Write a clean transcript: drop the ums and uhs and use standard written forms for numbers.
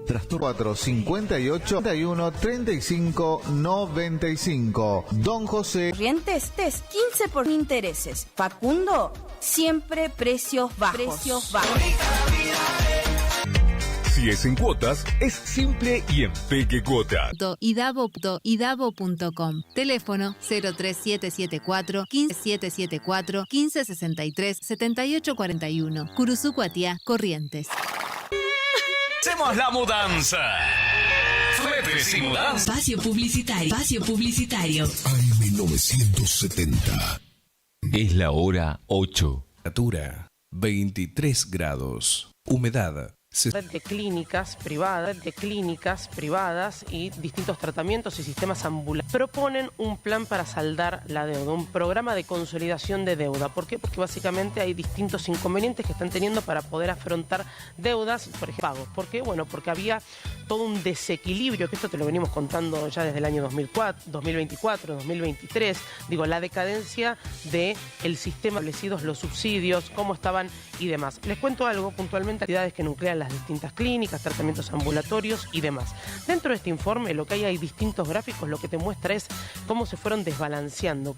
Trastorno 458 31 35 95. Don José. Corrientes, 15 por intereses. Facundo, siempre precios bajos. Si es en cuotas, es simple y en Peque Cuota. idavo.com. Teléfono 03774 15774 1563 7841. Curuzú, Cuatiá, Corrientes. ¡Hacemos la mudanza! ¡Fletes y mudanza! Espacio publicitario. AM970. Es la hora 8. Temperatura 23 grados. Humedad. Red de clínicas privadas y distintos tratamientos y sistemas ambulatorios proponen un plan para saldar la deuda, un programa de consolidación de deuda. ¿Por qué? Porque básicamente hay distintos inconvenientes que están teniendo para poder afrontar deudas, por ejemplo, pagos. ¿Por qué? Bueno, porque había todo un desequilibrio, que esto te lo venimos contando ya desde el año 2024, 2023, la decadencia del sistema, establecidos los subsidios, cómo estaban y demás. Les cuento algo puntualmente, actividades que nuclean las distintas clínicas, tratamientos ambulatorios y demás. Dentro de este informe lo que hay distintos gráficos, lo que te muestra es cómo se fueron desbalanceando,